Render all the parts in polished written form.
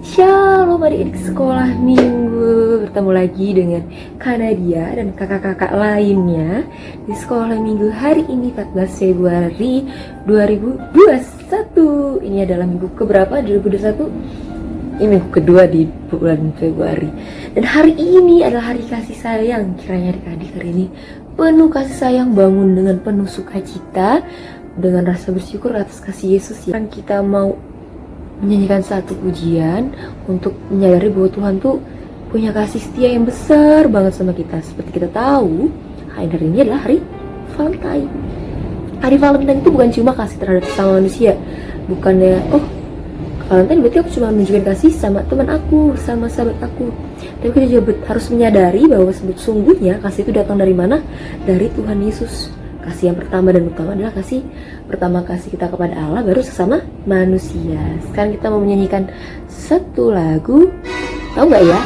Shalom adik-adik sekolah minggu. Bertemu lagi dengan Kak Nadia dan kakak-kakak lainnya di sekolah minggu hari ini 14 Februari 2021. Ini adalah minggu keberapa 2021? Ini minggu kedua di bulan Februari. Dan hari ini adalah hari kasih sayang. Kiranya adik-adik hari ini penuh kasih sayang, bangun dengan penuh sukacita, dengan rasa bersyukur atas kasih Yesus yang kita mau menyanyikan satu pujian untuk menyadari bahwa Tuhan tuh punya kasih setia yang besar banget sama kita. Seperti kita tahu, hari ini adalah hari Valentine. Hari Valentine itu bukan cuma kasih terhadap sesama manusia. Bukannya, oh Valentine berarti aku cuma menunjukkan kasih sama teman aku, sama sahabat aku. Tapi kita juga harus menyadari bahwa sungguhnya kasih itu datang dari mana? Dari Tuhan Yesus. Kasih yang pertama dan utama adalah kasih kita kepada Allah, baru sesama manusia. Sekarang kita mau menyanyikan satu lagu. Tahu nggak ya?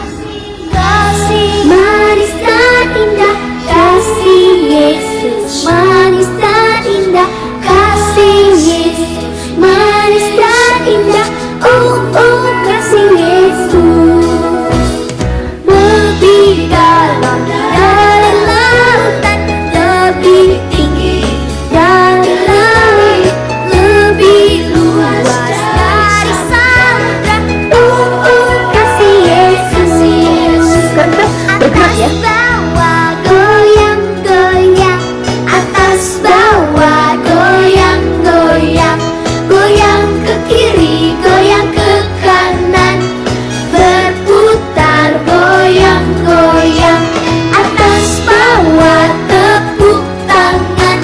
Kasih manis dan indah, kasih Yesus manis dan indah, kasih Yesus manis dan indah. Kasih Yesus lebih dalam dari lautan, lebih tinggi dari langit, lebih luas dari samudra. Kasih Yesus. Bergerak ya. Atas bawah goyang-goyang, atas bawah goyang-goyang, goyang ke kiri, goyang ke kanan, berputar goyang-goyang. Atas bawah tepuk tangan,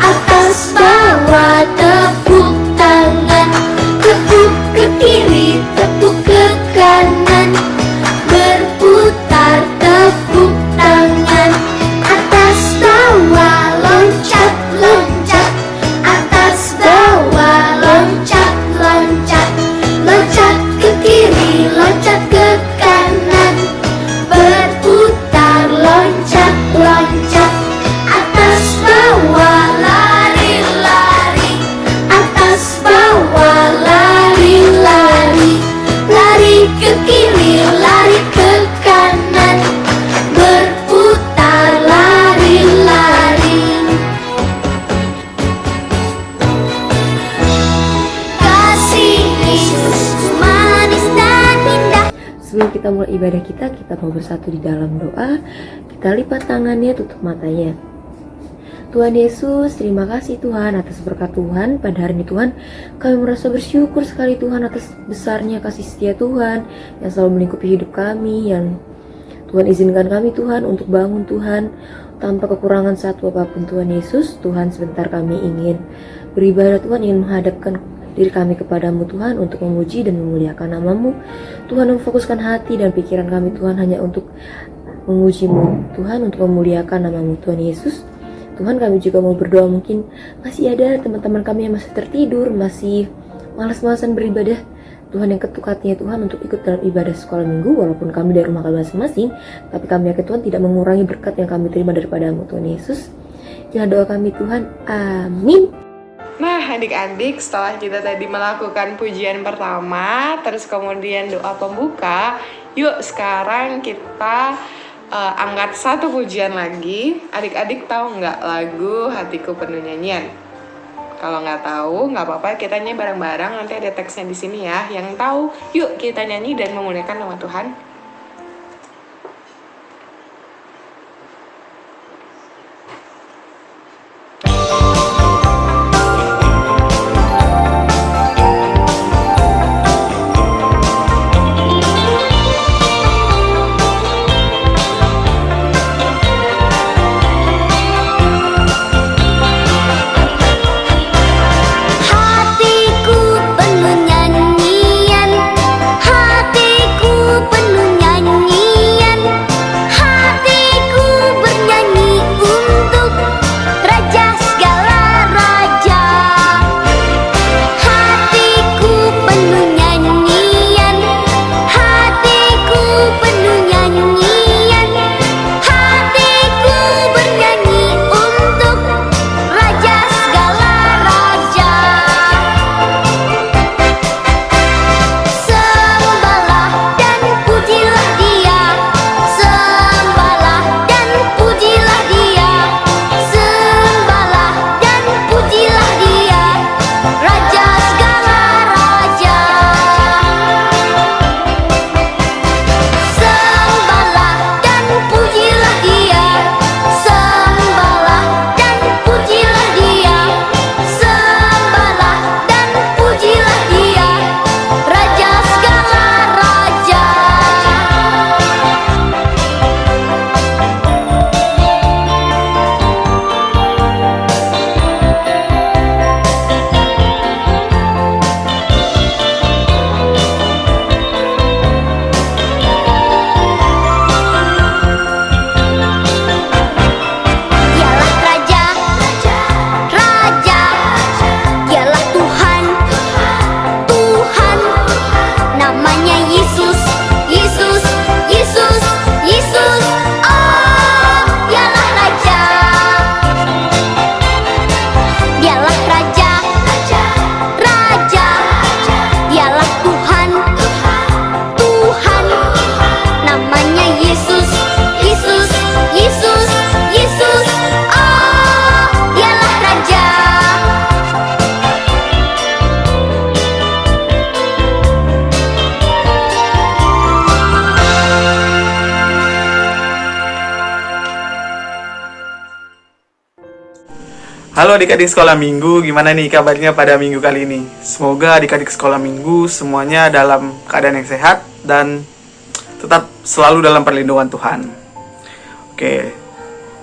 atas bawah tepuk tangan, tepuk ke kiri, tepuk ke kanan, berputar tepuk tangan. Atas bawah loncat-loncat, atas bawah loncat-loncat, loncat ke kiri, loncat ke kanan, berputar loncat-loncat. Atas bawah lari-lari, atas bawah lari-lari, lari ke kiri, lari ke kanan, berputar lari-lari. Kasih Yesus manis dan indah. Sebelum kita mulai ibadah kita mau bersatu di dalam doa. Kita lipat tangannya, tutup matanya. Tuhan Yesus, terima kasih Tuhan atas berkat Tuhan pada hari ini Tuhan. Kami merasa bersyukur sekali Tuhan atas besarnya kasih setia Tuhan yang selalu melingkupi hidup kami, yang Tuhan izinkan kami Tuhan untuk bangun Tuhan tanpa kekurangan satu apapun Tuhan Yesus. Tuhan, sebentar kami ingin beribadah Tuhan, ingin menghadapkan diri kami kepadamu Tuhan untuk memuji dan memuliakan namamu. Tuhan, memfokuskan hati dan pikiran kami Tuhan hanya untuk memujimu Tuhan, untuk memuliakan namamu Tuhan Yesus. Tuhan, kami juga mau berdoa, mungkin masih ada teman-teman kami yang masih tertidur, masih malas-malasan beribadah. Tuhan, yang ketuk hatinya Tuhan untuk ikut dalam ibadah sekolah minggu, walaupun kami dari rumah kami masing-masing, tapi kami yakin Tuhan tidak mengurangi berkat yang kami terima daripadamu Tuhan Yesus. Jangan doa kami Tuhan, amin. Nah adik-adik, setelah kita tadi melakukan pujian pertama, terus kemudian doa pembuka, yuk sekarang kita angkat satu pujian lagi. Adik-adik tahu nggak lagu Hatiku Penuh Nyanyian? Kalau nggak tahu, nggak apa-apa, kita nyanyi bareng-bareng. Nanti ada teksnya di sini ya. Yang tahu, yuk kita nyanyi dan memuliakan nama Tuhan. Hatiku penuh nyanyian, hatiku penuh Halo adik-adik sekolah minggu, gimana nih kabarnya pada minggu kali ini? Semoga adik-adik sekolah minggu semuanya dalam keadaan yang sehat dan tetap selalu dalam perlindungan Tuhan. Oke,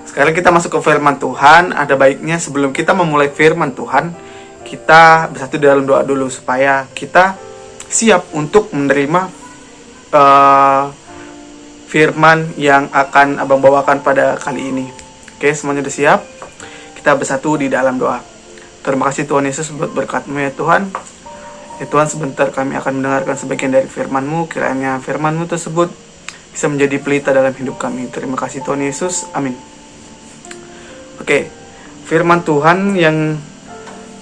sekarang kita masuk ke firman Tuhan. Ada baiknya sebelum kita memulai firman Tuhan, kita bersatu dalam doa dulu supaya kita siap untuk menerima firman yang akan Abang bawakan pada kali ini. Oke, semuanya udah siap? Kita bersatu di dalam doa. Terima kasih Tuhan Yesus buat berkat-Mu ya Tuhan. Ya Tuhan, sebentar kami akan mendengarkan sebagian dari firman-Mu. Kiranya firman-Mu tersebut bisa menjadi pelita dalam hidup kami. Terima kasih Tuhan Yesus. Amin. Oke, firman Tuhan yang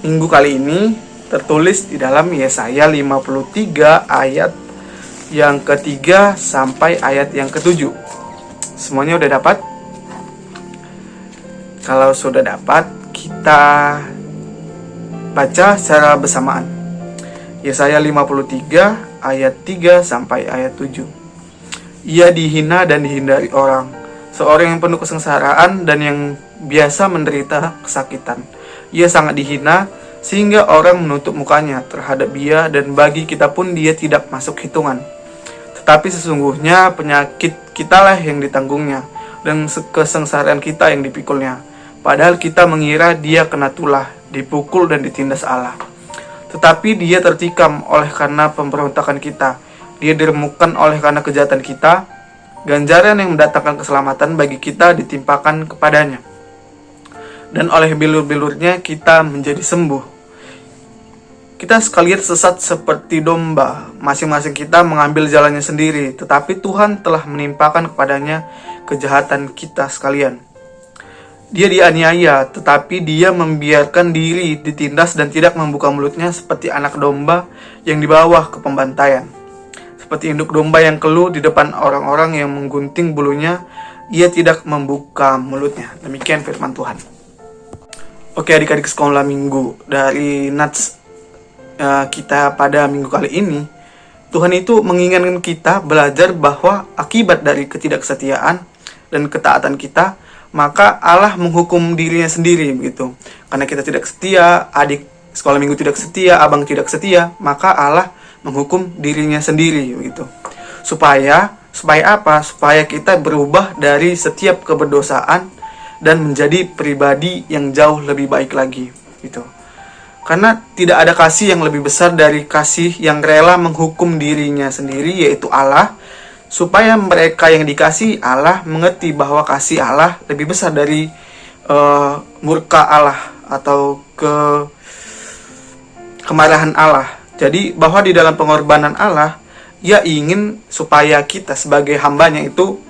minggu kali ini tertulis di dalam Yesaya 53 ayat yang ketiga sampai ayat yang ketujuh. Semuanya udah dapat? Kalau sudah dapat, kita baca secara bersamaan. Yesaya 53 ayat 3 sampai ayat 7. Ia dihina dan dihindari orang, seorang yang penuh kesengsaraan dan yang biasa menderita kesakitan. Ia sangat dihina sehingga orang menutup mukanya terhadap dia, dan bagi kita pun dia tidak masuk hitungan. Tetapi sesungguhnya penyakit kitalah yang ditanggungnya, dan kesengsaraan kita yang dipikulnya. Padahal kita mengira dia kena tulah, dipukul dan ditindas Allah. Tetapi dia tertikam oleh karena pemberontakan kita. Dia diremukkan oleh karena kejahatan kita. Ganjaran yang mendatangkan keselamatan bagi kita ditimpakan kepadanya. Dan oleh bilur-bilurnya kita menjadi sembuh. Kita sekalian sesat seperti domba. Masing-masing kita mengambil jalannya sendiri. Tetapi Tuhan telah menimpakan kepadanya kejahatan kita sekalian. Dia dianiaya, tetapi dia membiarkan diri ditindas dan tidak membuka mulutnya, seperti anak domba yang dibawa ke pembantaian. Seperti induk domba yang keluh di depan orang-orang yang menggunting bulunya, ia tidak membuka mulutnya. Demikian firman Tuhan. Oke adik-adik sekolah minggu, dari Nats kita pada minggu kali ini, Tuhan itu mengingatkan kita belajar bahwa akibat dari ketidaksetiaan dan ketaatan kita, maka Allah menghukum dirinya sendiri begitu. Karena kita tidak setia, adik sekolah minggu tidak setia, abang tidak setia, maka Allah menghukum dirinya sendiri begitu. Supaya apa? Supaya kita berubah dari setiap keberdosaan dan menjadi pribadi yang jauh lebih baik lagi gitu. Karena tidak ada kasih yang lebih besar dari kasih yang rela menghukum dirinya sendiri, yaitu Allah, supaya mereka yang dikasihi Allah mengerti bahwa kasih Allah lebih besar dari murka Allah atau kemarahan Allah. Jadi bahwa di dalam pengorbanan Allah, Ia ingin supaya kita sebagai hambanya itu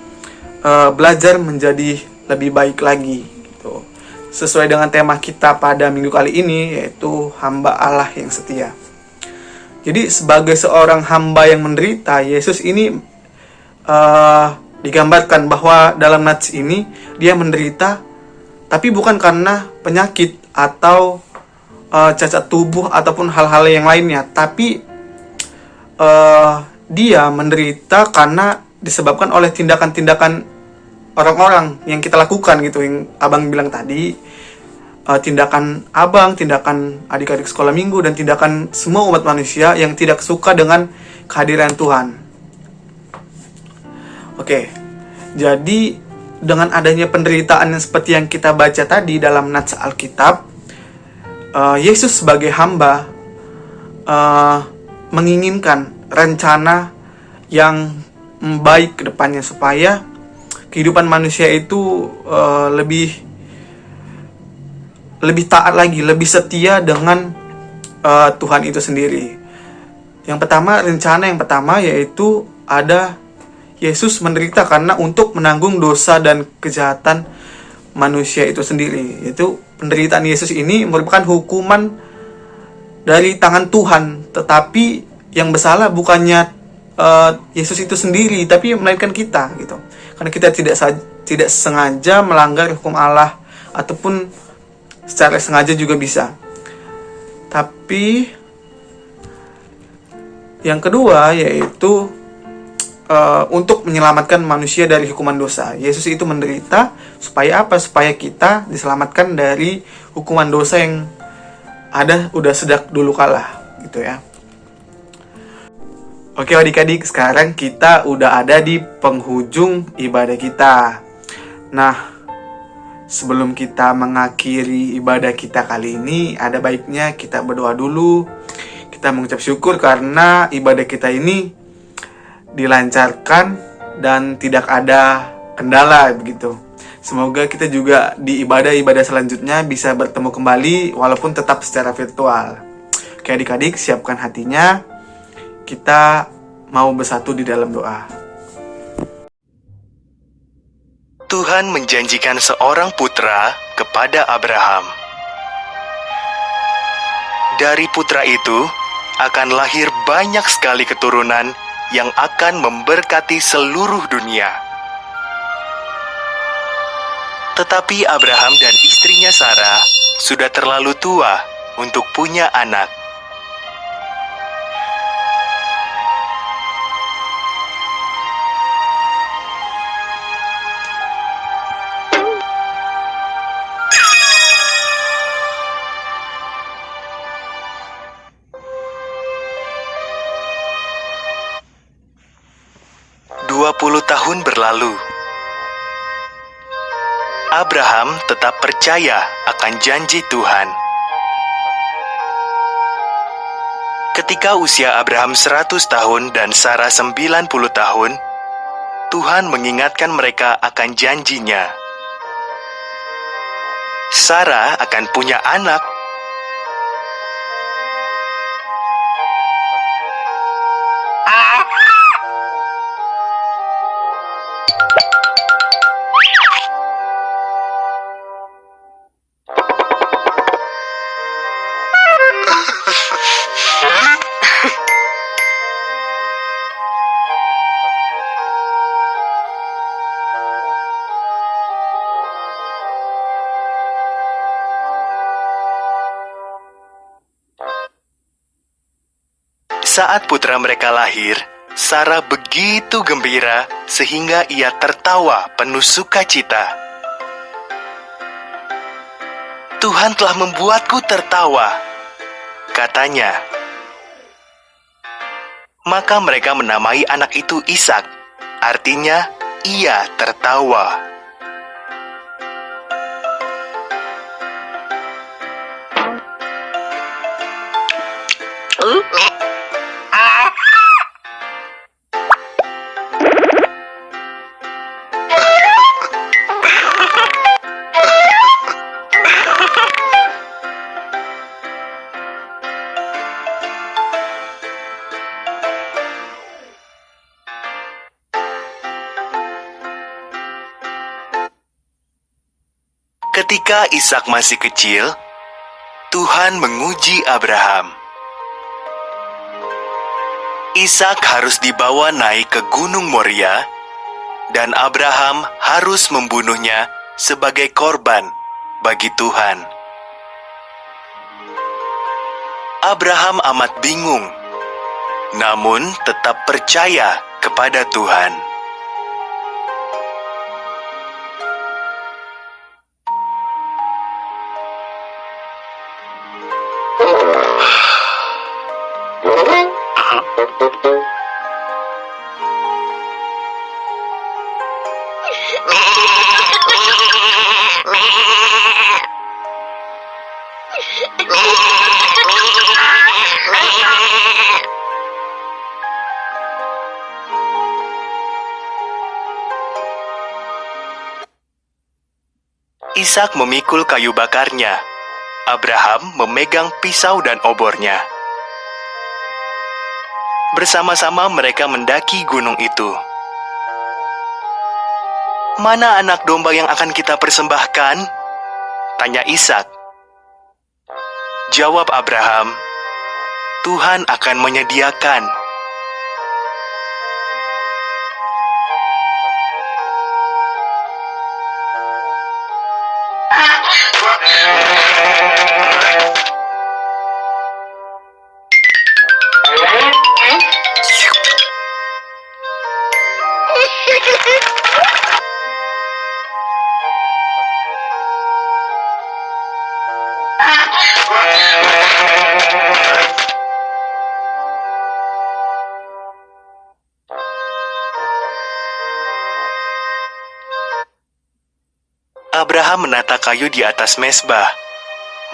belajar menjadi lebih baik lagi gitu. Sesuai dengan tema kita pada minggu kali ini, yaitu hamba Allah yang setia. Jadi sebagai seorang hamba yang menderita, Yesus ini digambarkan bahwa dalam nats ini dia menderita, tapi bukan karena penyakit atau cacat tubuh ataupun hal-hal yang lainnya, tapi dia menderita karena disebabkan oleh tindakan-tindakan orang-orang yang kita lakukan gitu, yang abang bilang tadi, tindakan abang, tindakan adik-adik sekolah minggu, dan tindakan semua umat manusia yang tidak suka dengan kehadiran Tuhan. Oke, jadi dengan adanya penderitaan yang seperti yang kita baca tadi dalam nats Alkitab, Yesus sebagai hamba menginginkan rencana yang baik ke depannya, supaya kehidupan manusia itu lebih taat lagi, lebih setia dengan Tuhan itu sendiri. Yang pertama, rencana yang pertama yaitu ada Yesus menderita karena untuk menanggung dosa dan kejahatan manusia itu sendiri. Yaitu penderitaan Yesus ini merupakan hukuman dari tangan Tuhan, tetapi yang bersalah bukannya Yesus itu sendiri, tapi melainkan kita gitu. Karena kita tidak sengaja melanggar hukum Allah, ataupun secara sengaja juga bisa. Tapi yang kedua yaitu untuk menyelamatkan manusia dari hukuman dosa. Yesus itu menderita supaya apa? Supaya kita diselamatkan dari hukuman dosa yang ada udah sejak dulu kala, gitu ya. Oke adik-adik, sekarang kita udah ada di penghujung ibadah kita. Nah, sebelum kita mengakhiri ibadah kita kali ini, ada baiknya kita berdoa dulu. Kita mengucap syukur karena ibadah kita ini dilancarkan dan tidak ada kendala begitu. Semoga kita juga di ibadah-ibadah selanjutnya bisa bertemu kembali walaupun tetap secara virtual. Oke adik-adik, siapkan hatinya. Kita mau bersatu di dalam doa. Tuhan menjanjikan seorang putra kepada Abraham. Dari putra itu akan lahir banyak sekali keturunan yang akan memberkati seluruh dunia. Tetapi Abraham dan istrinya Sarah sudah terlalu tua untuk punya anak. Puluh tahun berlalu. Abraham tetap percaya akan janji Tuhan. Ketika usia Abraham 100 tahun dan Sarah 90 tahun, Tuhan mengingatkan mereka akan janjinya. Sarah akan punya anak. Saat putra mereka lahir, Sarah begitu gembira sehingga ia tertawa penuh sukacita. Tuhan telah membuatku tertawa, katanya. Maka mereka menamai anak itu Ishak, artinya ia tertawa. Ketika Ishak masih kecil, Tuhan menguji Abraham. Ishak harus dibawa naik ke Gunung Moria, dan Abraham harus membunuhnya sebagai korban bagi Tuhan. Abraham amat bingung, namun tetap percaya kepada Tuhan. Ishak memikul kayu bakarnya. Abraham memegang pisau dan obornya. Bersama-sama mereka mendaki gunung itu. "Mana anak domba yang akan kita persembahkan?" tanya Ishak. Jawab Abraham, "Tuhan akan menyediakan." Abraham menata kayu di atas mezbah,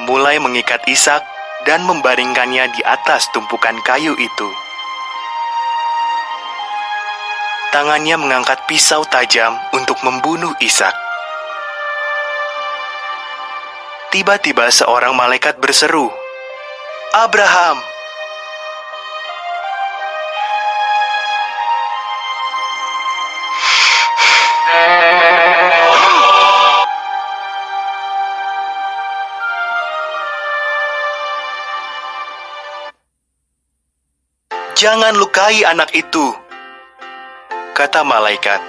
mulai mengikat Ishak dan membaringkannya di atas tumpukan kayu itu. Tangannya mengangkat pisau tajam untuk membunuh Ishak. Tiba-tiba seorang malaikat berseru, "Abraham!" "Jangan lukai anak itu," kata malaikat.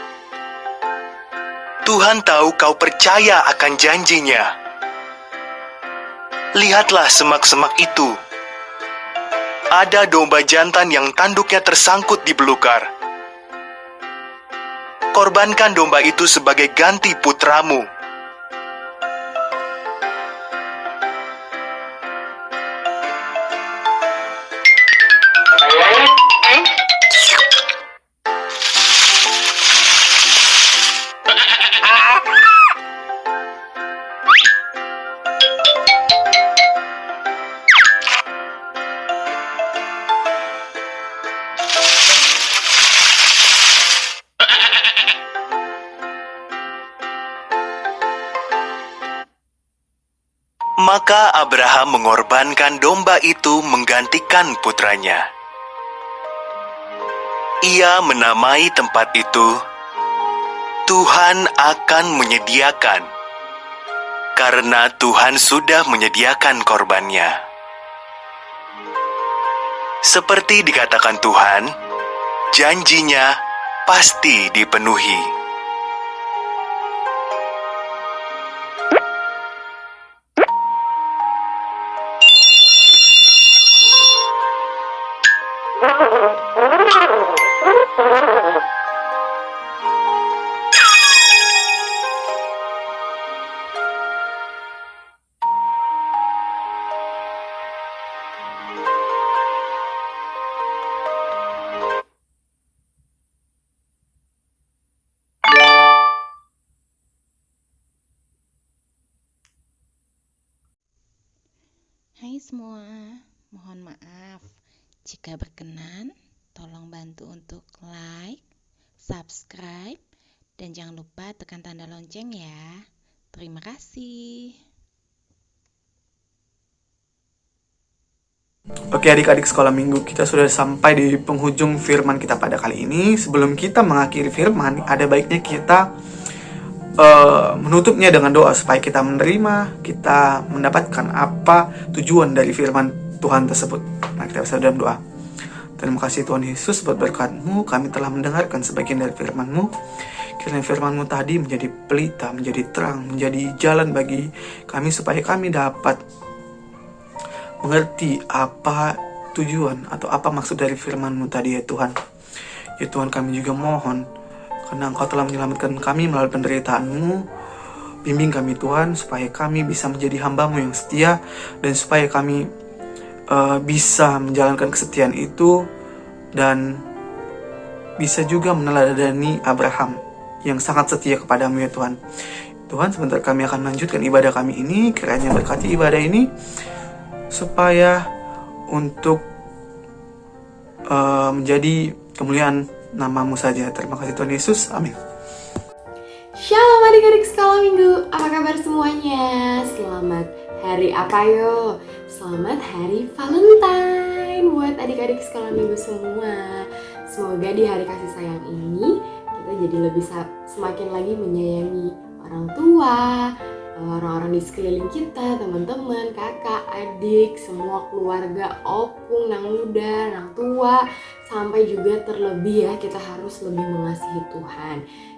"Tuhan tahu kau percaya akan janjinya. Lihatlah semak-semak itu. Ada domba jantan yang tanduknya tersangkut di belukar. Korbankan domba itu sebagai ganti putramu." Maka Abraham mengorbankan domba itu menggantikan putranya. Ia menamai tempat itu, "Tuhan akan menyediakan," karena Tuhan sudah menyediakan korbannya. Seperti dikatakan Tuhan, janjinya pasti dipenuhi. Hai semua, mohon maaf jika berkenan, tolong bantu untuk like, subscribe, dan jangan lupa tekan tanda lonceng ya. Terima kasih. Oke adik-adik sekolah minggu, kita sudah sampai di penghujung firman kita pada kali ini. Sebelum kita mengakhiri firman, ada baiknya kita menutupnya dengan doa supaya kita menerima, kita mendapatkan apa tujuan dari firman Tuhan tersebut. Mari kita bersama dalam doa. Terima kasih Tuhan Yesus buat berkat-Mu, kami telah mendengarkan sebagian dari firman-Mu. Kiranya firman-Mu tadi menjadi pelita, menjadi terang, menjadi jalan bagi kami supaya kami dapat mengerti apa tujuan atau apa maksud dari firman-Mu tadi ya Tuhan. Ya Tuhan, kami juga mohon, karena Engkau telah menyelamatkan kami melalui penderitaan-Mu, bimbing kami Tuhan, supaya kami bisa menjadi hamba-Mu yang setia, dan supaya kami bisa menjalankan kesetiaan itu, dan bisa juga meneladani Abraham yang sangat setia kepadamu ya Tuhan. Tuhan, sebentar kami akan melanjutkan ibadah kami ini, kiranya berkati ibadah ini, supaya untuk menjadi kemuliaan nama-Mu saja. Terima kasih Tuhan Yesus, amin. Shalom adik-adik sekolah minggu, apa kabar semuanya? Selamat hari apa yo? Selamat hari Valentine buat adik-adik sekolah minggu semua. Semoga di hari kasih sayang ini kita jadi lebih semakin lagi menyayangi orang tua, orang-orang di sekeliling kita, teman-teman, kakak, adik, semua keluarga, opung, nang muda, nang tua, sampai juga terlebih ya kita harus lebih mengasihi Tuhan.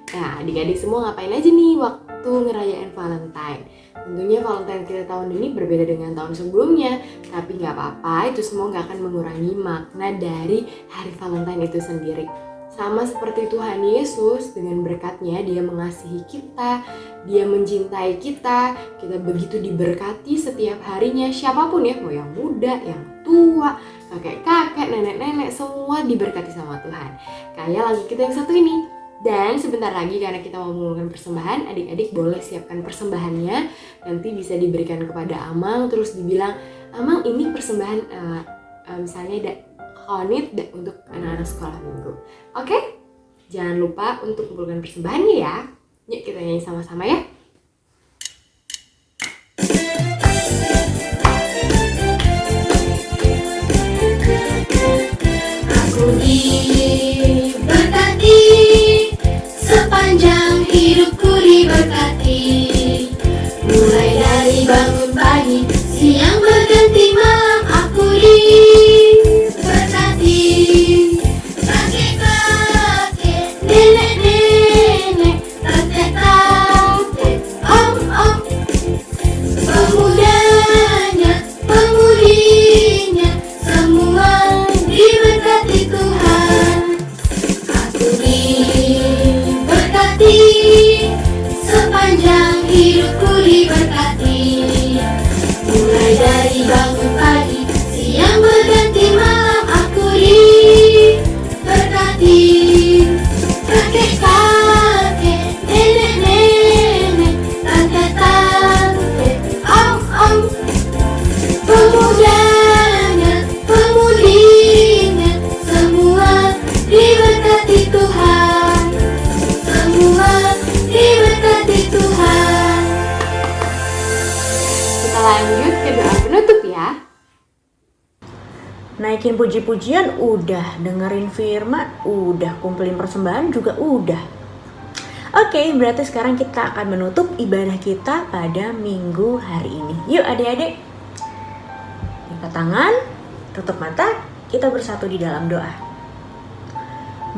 Nah, adik-adik semua ngapain aja nih waktu ngerayain Valentine? Tentunya Valentine kita tahun ini berbeda dengan tahun sebelumnya, tapi nggak apa-apa, itu semua nggak akan mengurangi makna dari hari Valentine itu sendiri. Sama seperti Tuhan Yesus, dengan berkat-Nya Dia mengasihi kita, Dia mencintai kita, kita begitu diberkati setiap harinya, siapapun ya, mau yang muda, yang tua, kakek-kakek, nenek-nenek, semua diberkati sama Tuhan. Kayak lagu kita yang satu ini, Dan sebentar lagi karena kita mau mengumumkan persembahan, adik-adik boleh siapkan persembahannya. Nanti bisa diberikan kepada Amang, terus dibilang, Amang ini persembahan misalnya Konit untuk anak-anak sekolah minggu. Oke? Jangan lupa untuk kumpulkan persembahannya ya. Yuk kita nyanyi sama-sama ya. Aku diberkati, sepanjang hidupku diberkati. Mulai dari bangun pagi, siang berganti malam, aku diberkati. Kakek-kakek, nenek-nenek, kakek-kakek, om-om, pemudanya, pemudinya, semua diberkati Tuhan. Aku diberkati, sepanjang hidupku diberkati. Mulai dari bangun pagi, siang berganti malam, aku diberkati. Kakek-kakek, nenek-nenek, tante-tante, om-om, pemudanya, pemudinya, semua diberkati Tuhan. Semua diberkati Tuhan. Kita lanjut ke doa penutup ya. Naikin puji-pujian udah, dengerin firman udah, kumpulin persembahan juga udah. Oke, berarti sekarang kita akan menutup ibadah kita pada minggu hari ini. Yuk adik-adik, lipat tangan, tutup mata, kita bersatu di dalam doa.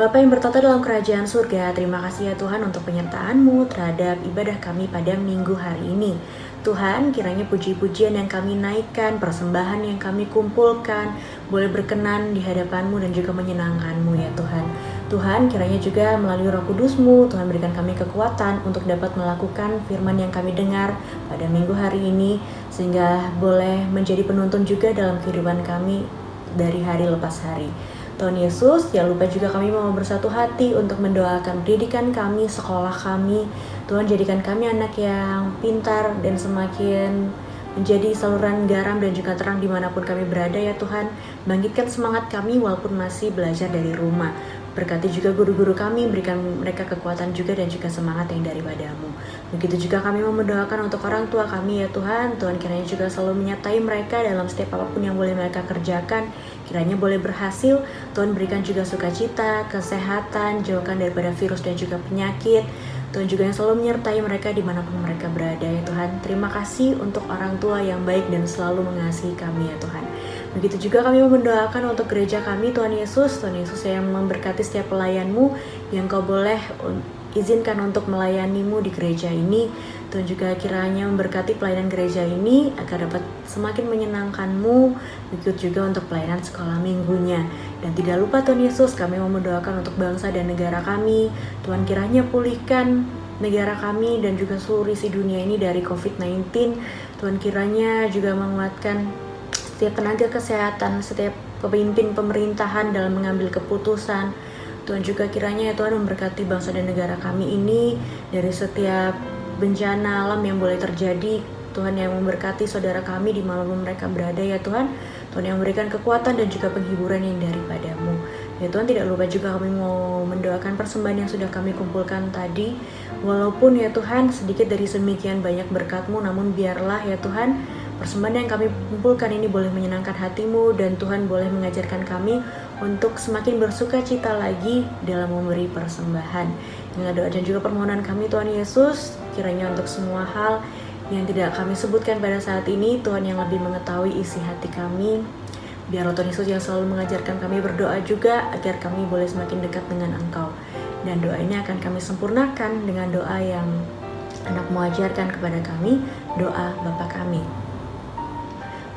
Bapa yang bertata dalam kerajaan surga, terima kasih ya Tuhan untuk penyertaan-Mu terhadap ibadah kami pada minggu hari ini. Tuhan, kiranya puji-pujian yang kami naikkan, persembahan yang kami kumpulkan, boleh berkenan di hadapan-Mu dan juga menyenangkan-Mu ya Tuhan. Tuhan, kiranya juga melalui Roh Kudus-Mu, Tuhan berikan kami kekuatan untuk dapat melakukan firman yang kami dengar pada minggu hari ini, sehingga boleh menjadi penuntun juga dalam kehidupan kami dari hari lepas hari. Tuhan Yesus, jangan lupa juga kami mau bersatu hati untuk mendoakan pendidikan kami, sekolah kami. Tuhan, jadikan kami anak yang pintar dan semakin menjadi saluran garam dan juga terang dimanapun kami berada ya Tuhan. Bangkitkan semangat kami walaupun masih belajar dari rumah. Berkati juga guru-guru kami, berikan mereka kekuatan juga dan juga semangat yang daripada-Mu. Begitu juga kami mau mendoakan untuk orang tua kami ya Tuhan. Tuhan kiranya juga selalu menyertai mereka dalam setiap apapun yang boleh mereka kerjakan. Kiranya boleh berhasil. Tuhan berikan juga sukacita, kesehatan, jauhkan daripada virus dan juga penyakit. Tuhan juga yang selalu menyertai mereka dimanapun mereka berada ya Tuhan. Terima kasih untuk orang tua yang baik dan selalu mengasihi kami ya Tuhan. Begitu juga kami mau mendoakan untuk gereja kami Tuhan Yesus yang memberkati setiap pelayan-Mu yang Kau boleh izinkan untuk melayani-Mu di gereja ini. Tuhan juga kiranya memberkati pelayanan gereja ini agar dapat semakin menyenangkan-Mu. Begitu juga untuk pelayanan sekolah minggunya. Dan tidak lupa Tuhan Yesus, kami mau mendoakan untuk bangsa dan negara kami. Tuhan kiranya pulihkan negara kami dan juga seluruh isi dunia ini dari COVID-19. Tuhan kiranya juga menguatkan setiap tenaga kesehatan, setiap pemimpin pemerintahan dalam mengambil keputusan. Tuhan juga kiranya ya Tuhan memberkati bangsa dan negara kami ini dari setiap bencana alam yang boleh terjadi. Tuhan yang memberkati saudara kami di malam mereka berada ya Tuhan. Tuhan yang memberikan kekuatan dan juga penghiburan yang daripada-Mu. Ya Tuhan, tidak lupa juga kami mau mendoakan persembahan yang sudah kami kumpulkan tadi. Walaupun ya Tuhan sedikit dari semikian banyak berkat-Mu, namun biarlah ya Tuhan persembahan yang kami kumpulkan ini boleh menyenangkan hati-Mu dan Tuhan boleh mengajarkan kami untuk semakin bersuka cita lagi dalam memberi persembahan. Dengan doa dan juga permohonan kami Tuhan Yesus, kiranya untuk semua hal yang tidak kami sebutkan pada saat ini, Tuhan yang lebih mengetahui isi hati kami. Biarlah Tuhan Yesus yang selalu mengajarkan kami berdoa juga agar kami boleh semakin dekat dengan Engkau. Dan doa ini akan kami sempurnakan dengan doa yang Anak-Mu ajarkan kepada kami, doa Bapa kami.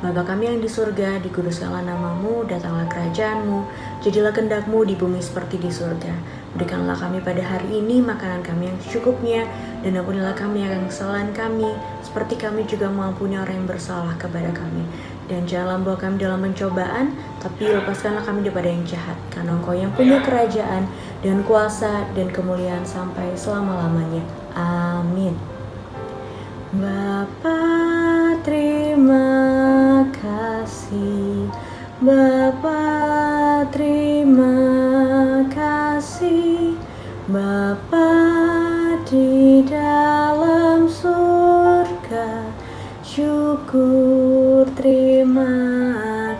Bapa kami yang di surga, dikuduskanlah nama-Mu, datanglah kerajaan-Mu, jadilah kehendak-Mu di bumi seperti di surga. Berikanlah kami pada hari ini makanan kami yang secukupnya, dan ampunilah kami akan kesalahan kami, seperti kami juga mengampuni orang yang bersalah kepada kami. Dan janganlah membawa kami dalam pencobaan, tapi lepaskanlah kami daripada yang jahat, karena Engkau yang punya kerajaan, dan kuasa dan kemuliaan sampai selama-lamanya. Amin. Bapa, terima kasih. Bapa, terima kasih. Bapa di dalam surga, syukur, terima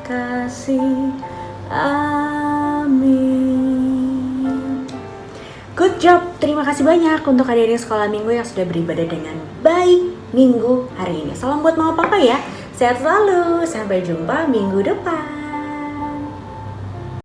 kasih. Amin. Good job, terima kasih banyak untuk adik-adik sekolah minggu yang sudah beribadah dengan baik minggu hari ini. Salam buat mama papa ya. Sehat selalu, sampai jumpa minggu depan.